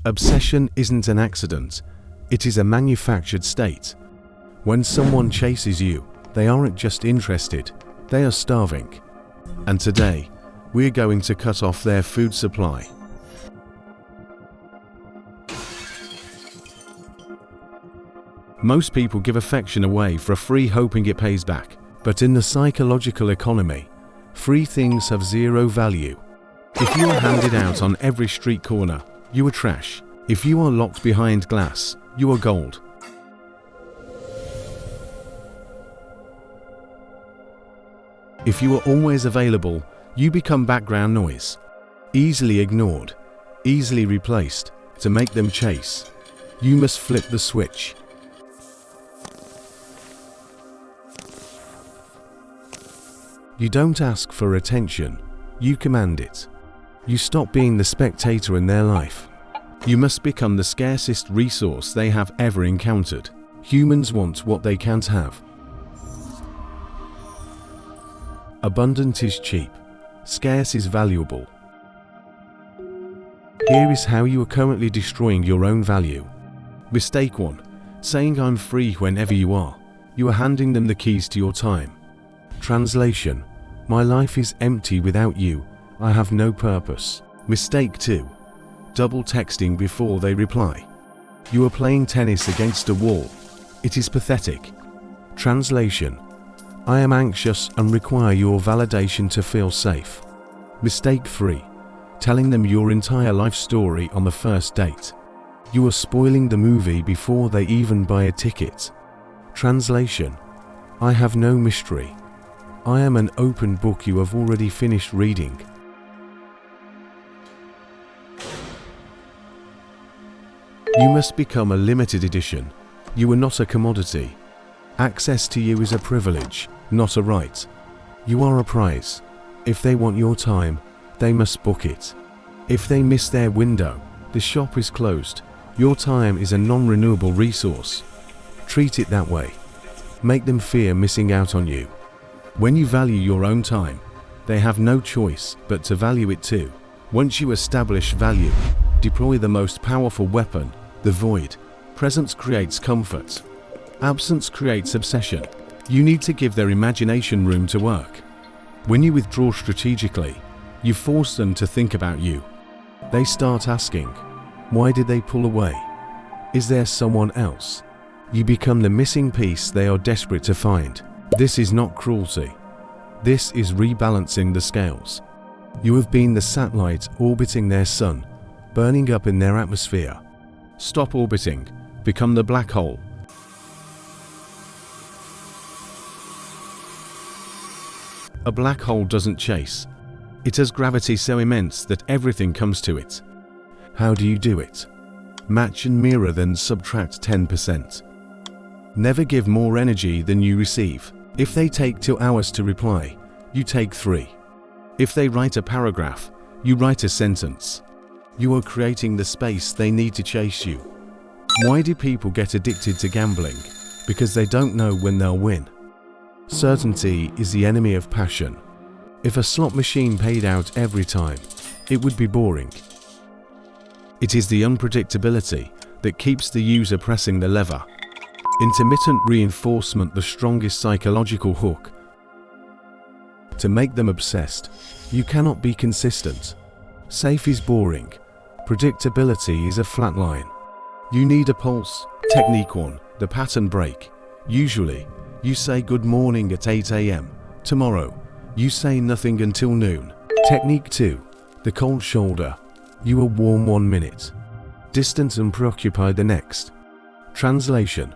Obsession isn't an accident, it is a manufactured state. When someone chases you, they aren't just interested, they are starving. And today, we're going to cut off their food supply. Most people give affection away for free hoping it pays back. But in the psychological economy, free things have zero value. If you are handed out on every street corner, you are trash. If you are locked behind glass, you are gold. If you are always available, you become background noise. Easily ignored, easily replaced. To make them chase, you must flip the switch. You don't ask for attention, you command it. You stop being the spectator in their life. You must become the scarcest resource they have ever encountered. Humans want what they can't have. Abundant is cheap, scarce is valuable. Here is how you are currently destroying your own value. Mistake 1. Saying I'm free whenever you are. You are handing them the keys to your time. Translation: my life is empty without you, I have no purpose. Mistake 2. Double texting before they reply. You are playing tennis against a wall. It is pathetic. Translation: I am anxious and require your validation to feel safe. Mistake 3. Telling them your entire life story on the first date. You are spoiling the movie before they even buy a ticket. Translation: I have no mystery. I am an open book you have already finished reading. You must become a limited edition. You are not a commodity. Access to you is a privilege, not a right. You are a prize. If they want your time, they must book it. If they miss their window, the shop is closed. Your time is a non-renewable resource. Treat it that way. Make them fear missing out on you. When you value your own time, they have no choice but to value it too. Once you establish value, deploy the most powerful weapon, the void. Presence creates comfort. Absence creates obsession. You need to give their imagination room to work. When you withdraw strategically, you force them to think about you. They start asking, why did they pull away? Is there someone else? You become the missing piece they are desperate to find. This is not cruelty. This is rebalancing the scales. You have been the satellite orbiting their sun, burning up in their atmosphere. Stop orbiting. Become the black hole. A black hole doesn't chase. It has gravity so immense that everything comes to it. How do you do it? Match and mirror, then subtract 10%. Never give more energy than you receive. If they take 2 hours to reply, you take 3. If they write a paragraph, you write a sentence. You are creating the space they need to chase you. Why do people get addicted to gambling? Because they don't know when they'll win. Certainty is the enemy of passion. If a slot machine paid out every time, it would be boring. It is the unpredictability that keeps the user pressing the lever. Intermittent reinforcement, the strongest psychological hook. To make them obsessed, you cannot be consistent. Safe is boring. Predictability is a flat line. You need a pulse. Technique 1. The pattern break. Usually, you say good morning at 8 a.m. Tomorrow, you say nothing until noon. Technique 2. The cold shoulder. You are warm 1 minute. Distant and preoccupied the next. Translation: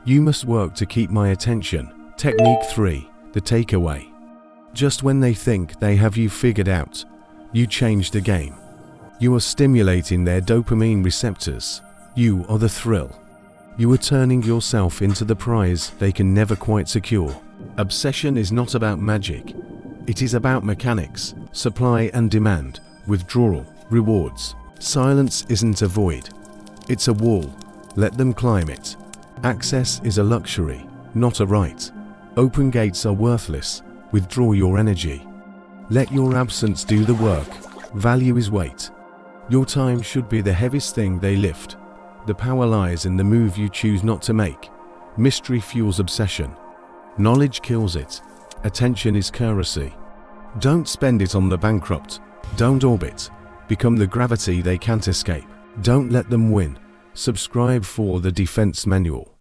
you must work to keep my attention. Technique 3. The takeaway. Just when they think they have you figured out, you change the game. You are stimulating their dopamine receptors. You are the thrill. You are turning yourself into the prize they can never quite secure. Obsession is not about magic. It is about mechanics, supply and demand, withdrawal, rewards. Silence isn't a void. It's a wall. Let them climb it. Access is a luxury, not a right. Open gates are worthless. Withdraw your energy. Let your absence do the work. Value is weight. Your time should be the heaviest thing they lift. The power lies in the move you choose not to make. Mystery fuels obsession. Knowledge kills it. Attention is currency. Don't spend it on the bankrupt. Don't orbit. Become the gravity they can't escape. Don't let them win. Subscribe for the defense manual.